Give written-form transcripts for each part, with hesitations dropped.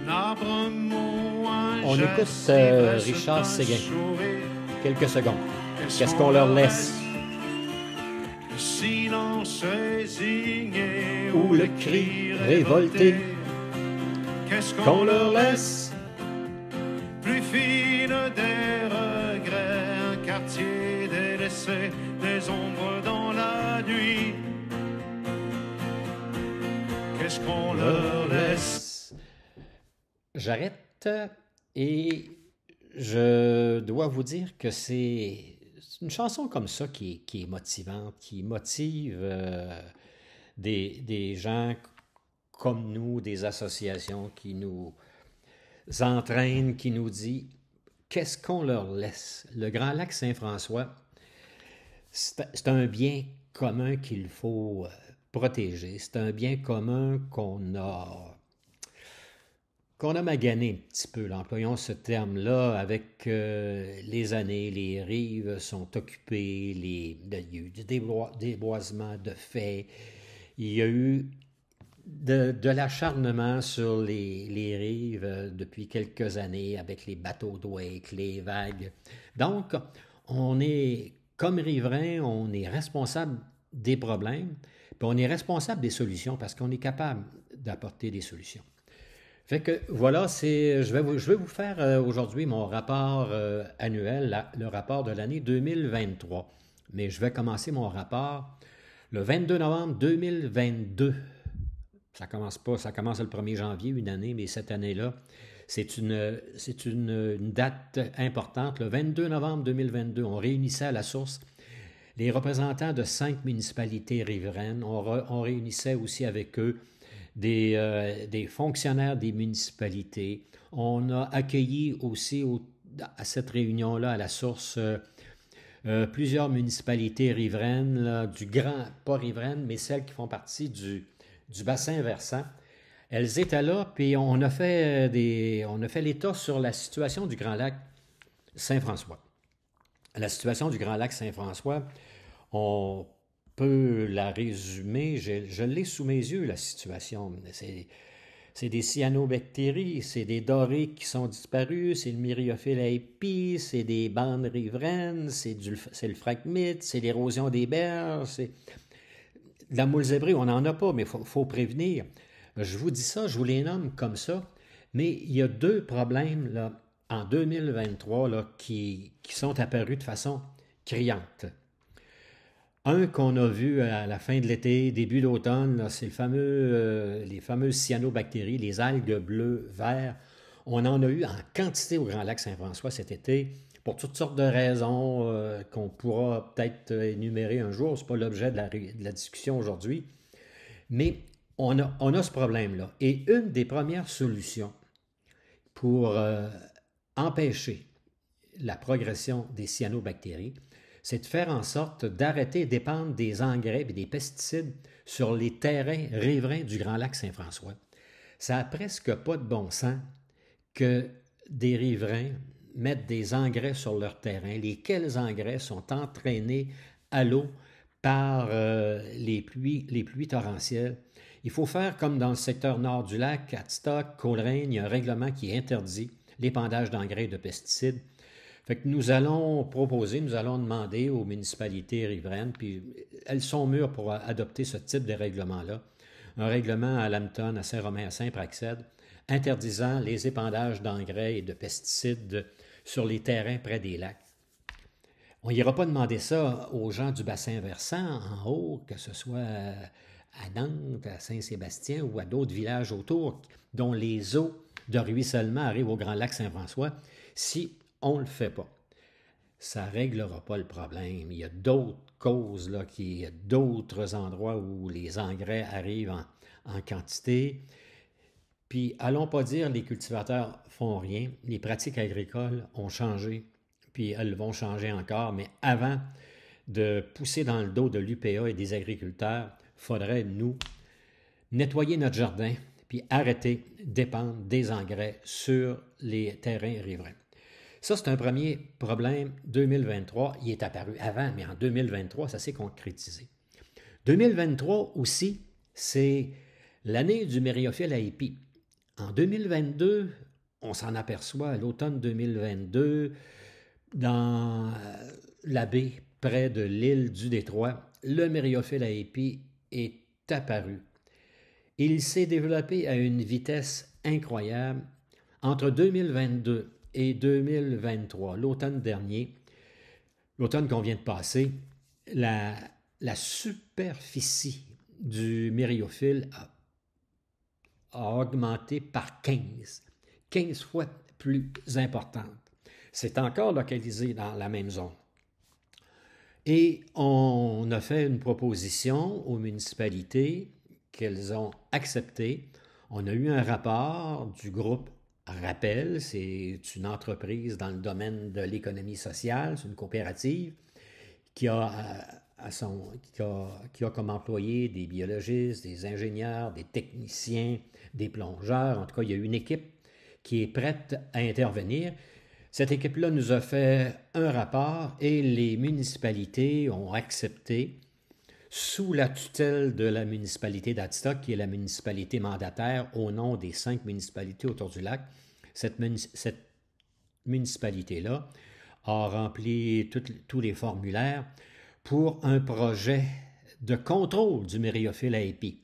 On écoute Richard Séguin. Quelques secondes. Qu'est-ce qu'on leur laisse? Le silence résigné Ou le cri révolté? Qu'est-ce Qu'on leur laisse? Plus fine des regrets, un quartier délaissé, des ombres dans la nuit. Qu'est-ce qu'on leur laisse? J'arrête et je dois vous dire que c'est une chanson comme ça qui est motivante, qui motive des gens comme nous, des associations qui nous entraînent, qui nous dit qu'est-ce qu'on leur laisse. Le Grand Lac Saint-François, c'est un bien commun qu'il faut protéger. C'est un bien commun qu'on a magané un petit peu, là, employons ce terme-là, avec les années, les rives sont occupées, il y a eu du déboisement de fait, il y a eu de l'acharnement sur les rives depuis quelques années avec les bateaux de wake, les vagues. Donc, on est, comme riverains, on est responsable des problèmes, puis on est responsable des solutions parce qu'on est capable d'apporter des solutions. Fait que voilà, je vais vous faire aujourd'hui mon rapport annuel, le rapport de l'année 2023. Mais je vais commencer mon rapport le 22 novembre 2022. Ça commence le 1er janvier, une année, mais cette année-là, c'est une date importante. Le 22 novembre 2022, on réunissait à la source les représentants de 5 municipalités riveraines. On réunissait aussi avec eux des fonctionnaires des municipalités. On a accueilli aussi à cette réunion-là, à la source, plusieurs municipalités riveraines, là, pas riveraines, mais celles qui font partie du bassin versant. Elles étaient là, puis on a fait l'état sur la situation du Grand Lac Saint-François. La situation du Grand Lac Saint-François, on peut la résumer, je l'ai sous mes yeux, la situation. C'est des cyanobactéries, c'est des dorés qui sont disparus, c'est le myriophylle api, c'est des bandes riveraines, c'est le phragmite, c'est l'érosion des berges, c'est la moule zébrée, on n'en a pas, mais il faut prévenir. Je vous dis ça, je vous les nomme comme ça, mais il y a 2 problèmes là, en 2023 là, qui sont apparus de façon criante. Un qu'on a vu à la fin de l'été, début d'automne, c'est les fameuses cyanobactéries, les algues bleues, verts. On en a eu en quantité au Grand Lac Saint-François cet été, pour toutes sortes de raisons qu'on pourra peut-être énumérer un jour. Ce n'est pas l'objet de la discussion aujourd'hui. Mais on a ce problème-là. Et une des premières solutions pour empêcher la progression des cyanobactéries, c'est de faire en sorte d'arrêter de dépendre des engrais et des pesticides sur les terrains riverains du Grand Lac Saint-François. Ça n'a presque pas de bon sens que des riverains mettent des engrais sur leur terrain, lesquels engrais sont entraînés à l'eau par les pluies torrentielles. Il faut faire comme dans le secteur nord du lac, à Tstock, Coleraine, il y a un règlement qui interdit l'épandage d'engrais et de pesticides. Fait que nous allons demander aux municipalités riveraines, puis elles sont mûres pour adopter ce type de règlement-là, un règlement à Lambton, à Saint-Romain, à Saint-Praxède, interdisant les épandages d'engrais et de pesticides sur les terrains près des lacs. On n'ira pas demander ça aux gens du bassin versant en haut, que ce soit à Nantes, à Saint-Sébastien ou à d'autres villages autour, dont les eaux de ruissellement arrivent au Grand Lac Saint-François, si on ne le fait pas. Ça ne réglera pas le problème. Il y a d'autres causes, là, il y a d'autres endroits où les engrais arrivent en quantité. Puis, allons pas dire les cultivateurs font rien. Les pratiques agricoles ont changé, puis elles vont changer encore. Mais avant de pousser dans le dos de l'UPA et des agriculteurs, il faudrait, nous, nettoyer notre jardin, puis arrêter de dépendre des engrais sur les terrains riverains. Ça, c'est un premier problème 2023. Il est apparu avant, mais en 2023, ça s'est concrétisé. 2023 aussi, c'est l'année du myriophylle api. En 2022, on s'en aperçoit à l'automne 2022, dans la baie près de l'île du Détroit, le Myriophylle à épis est apparu. Il s'est développé à une vitesse incroyable entre 2022 et 2023, l'automne dernier, l'automne qu'on vient de passer. La superficie du Myriophylle a augmenté par 15 fois plus importante. C'est encore localisé dans la même zone. Et on a fait une proposition aux municipalités qu'elles ont acceptées. On a eu un rapport du groupe Rappel, c'est une entreprise dans le domaine de l'économie sociale, c'est une coopérative qui a comme employés des biologistes, des ingénieurs, des techniciens, des plongeurs. En tout cas, il y a une équipe qui est prête à intervenir. Cette équipe-là nous a fait un rapport et les municipalités ont accepté, sous la tutelle de la municipalité d'Adstock, qui est la municipalité mandataire au nom des 5 municipalités autour du lac. Cette municipalité-là a rempli tous les formulaires pour un projet de contrôle du Myriophylle à épis.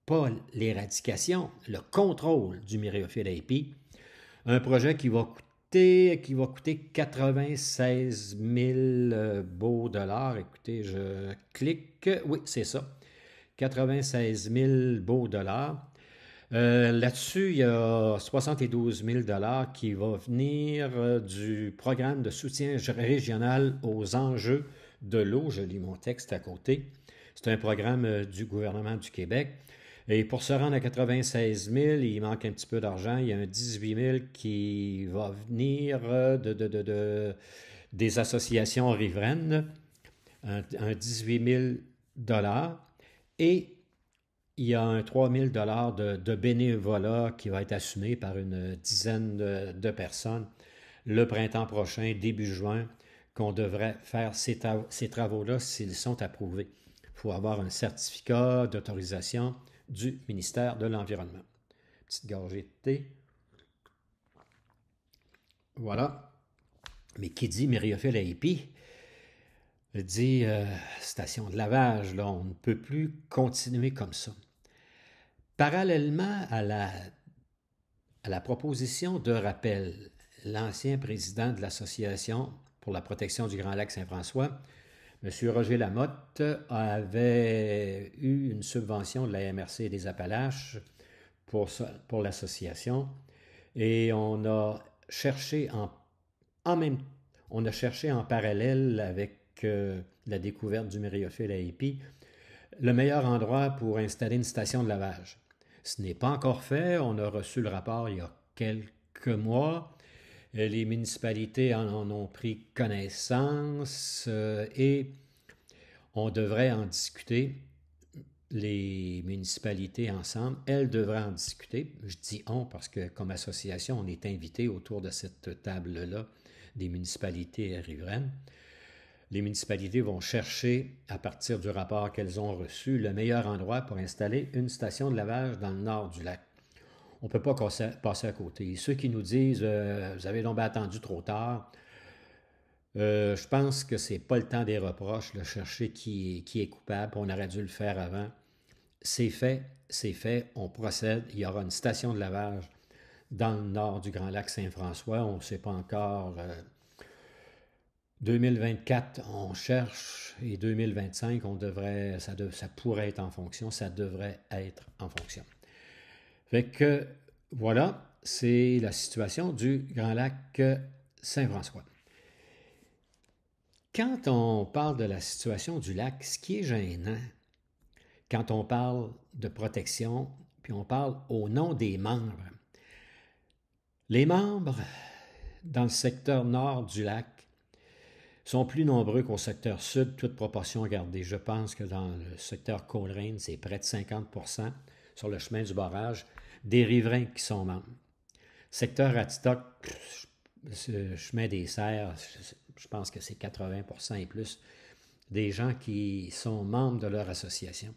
Pas l'éradication, le contrôle du Myriophylle à épis. Un projet qui va coûter 96 000 beaux dollars. Écoutez, je clique. Oui, c'est ça. 96 000 beaux dollars. Là-dessus, il y a 72 000 dollars qui va venir du programme de soutien régional aux enjeux de l'eau. Je lis mon texte à côté. C'est un programme du gouvernement du Québec. Et pour se rendre à 96 000, il manque un petit peu d'argent. Il y a un 18 000 qui va venir des associations riveraines, un 18 000 dollars. Et il y a un 3 000 dollars de bénévolat qui va être assumé par une dizaine de personnes le printemps prochain, début juin, qu'on devrait faire ces travaux-là s'ils sont approuvés. Il faut avoir un certificat d'autorisation du ministère de l'Environnement. Petite gorgée de thé. Voilà. Mais qui dit Myriophylle à épis dit station de lavage. Là, on ne peut plus continuer comme ça. Parallèlement à la proposition de rappel, l'ancien président de l'Association pour la protection du Grand Lac Saint-François, M. Roger Lamotte, avait eu une subvention de la MRC des Appalaches pour l'association et on a cherché en parallèle avec la découverte du Myriophylle à épis le meilleur endroit pour installer une station de lavage. Ce n'est pas encore fait, on a reçu le rapport il y a quelques mois. Les municipalités en ont pris connaissance et on devrait en discuter, les municipalités ensemble, elles devraient en discuter. Je dis on parce que comme association, on est invité autour de cette table-là des municipalités riveraines. Les municipalités vont chercher, à partir du rapport qu'elles ont reçu, le meilleur endroit pour installer une station de lavage dans le nord du lac. On ne peut pas passer à côté. Ceux qui nous disent vous avez donc attendu trop tard, je pense que ce n'est pas le temps des reproches, de chercher qui est coupable, on aurait dû le faire avant. C'est fait, on procède. Il y aura une station de lavage dans le nord du Grand Lac Saint-François. On ne sait pas encore. 2024, on cherche, et 2025, ça pourrait être en fonction, ça devrait être en fonction. Fait que, voilà, c'est la situation du Grand Lac Saint-François. Quand on parle de la situation du lac, ce qui est gênant, quand on parle de protection, puis on parle au nom des membres, les membres dans le secteur nord du lac sont plus nombreux qu'au secteur sud, toute proportion gardée. Je pense que dans le secteur Coleraine, c'est près de 50% sur le chemin du barrage des riverains qui sont membres. Secteur Adstock, le chemin des Serres, je pense que c'est 80% et plus des gens qui sont membres de leur association.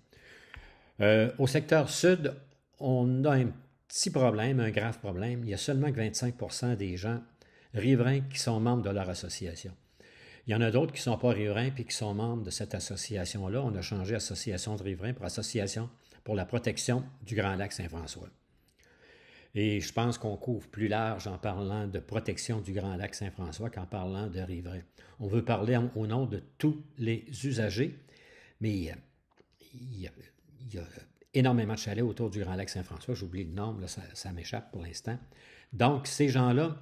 Au secteur sud, on a un petit problème, un grave problème. Il y a seulement que 25% des gens riverains qui sont membres de leur association. Il y en a d'autres qui ne sont pas riverains puis qui sont membres de cette association-là. On a changé Association de riverains pour Association pour la protection du Grand Lac Saint-François. Et je pense qu'on couvre plus large en parlant de protection du Grand Lac Saint-François qu'en parlant de riverains. On veut parler au nom de tous les usagers, mais il y a énormément de chalets autour du Grand Lac Saint-François. J'oublie le nombre, là, ça m'échappe pour l'instant. Donc, ces gens-là,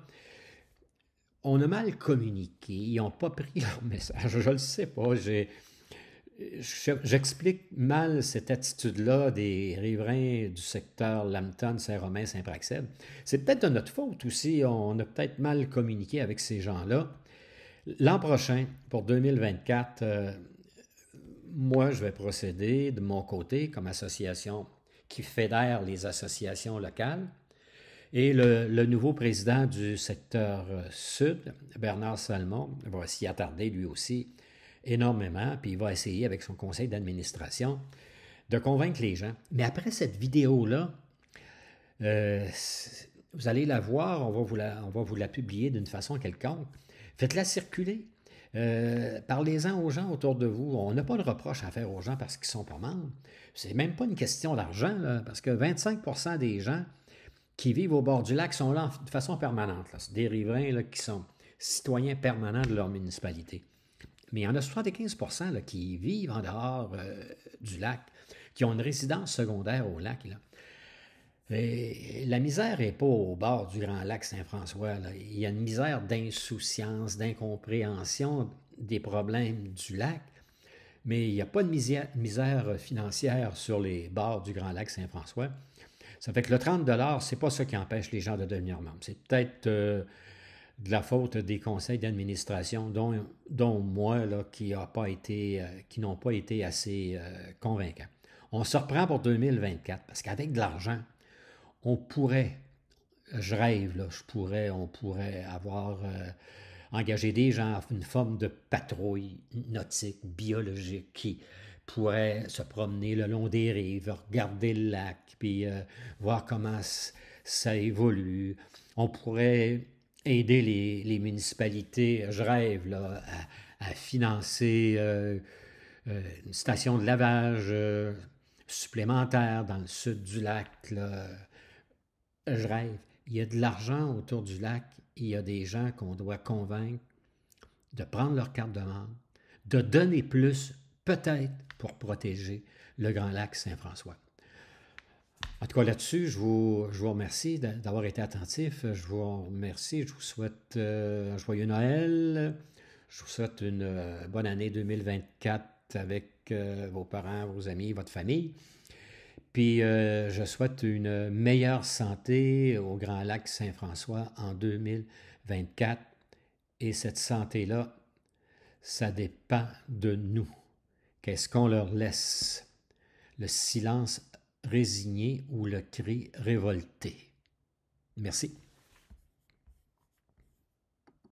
on a mal communiqué. Ils n'ont pas pris leur message. Je ne le sais pas. J'explique mal cette attitude-là des riverains du secteur Lambton, Saint-Romain, Saint-Praxède. C'est peut-être de notre faute aussi. On a peut-être mal communiqué avec ces gens-là. L'an prochain, pour 2024, moi, je vais procéder de mon côté comme association qui fédère les associations locales. Et le nouveau président du secteur sud, Bernard Salmon, va s'y attarder lui aussi énormément, puis il va essayer avec son conseil d'administration de convaincre les gens. Mais après cette vidéo-là, vous allez la voir, on va vous la publier d'une façon quelconque. Faites-la circuler. Parlez-en aux gens autour de vous. On n'a pas de reproche à faire aux gens parce qu'ils ne sont pas membres. C'est même pas une question d'argent, là, parce que 25% des gens qui vivent au bord du lac sont là de façon permanente. C'est des riverains là, qui sont citoyens permanents de leur municipalité. Mais il y en a 75% là, qui vivent en dehors du lac, qui ont une résidence secondaire au lac. Là. Et la misère n'est pas au bord du Grand Lac Saint-François. Là. Il y a une misère d'insouciance, d'incompréhension des problèmes du lac, mais il n'y a pas de misère financière sur les bords du Grand Lac Saint-François. Ça fait que le 30 $, ce n'est pas ça qui empêche les gens de devenir membres. C'est peut-être de la faute des conseils d'administration, dont moi, là, qui n'ont pas été assez convaincants. On se reprend pour 2024, parce qu'avec de l'argent, on pourrait, je rêve, là, on pourrait avoir engagé des gens, une forme de patrouille nautique, biologique, qui pourrait se promener le long des rives, regarder le lac, puis voir comment ça évolue. On pourrait aider les municipalités, je rêve, là, à financer une station de lavage supplémentaire dans le sud du lac. Là. Je rêve. Il y a de l'argent autour du lac. Il y a des gens qu'on doit convaincre de prendre leur carte de membre, de donner plus, peut-être, pour protéger le Grand Lac Saint-François. En tout cas, là-dessus, je vous remercie d'avoir été attentif. Je vous remercie. Je vous souhaite un joyeux Noël. Je vous souhaite une bonne année 2024 avec vos parents, vos amis, votre famille. Puis, je souhaite une meilleure santé au Grand Lac Saint-François en 2024. Et cette santé-là, ça dépend de nous. Qu'est-ce qu'on leur laisse? Le silence résigné ou le cri révolté? Merci.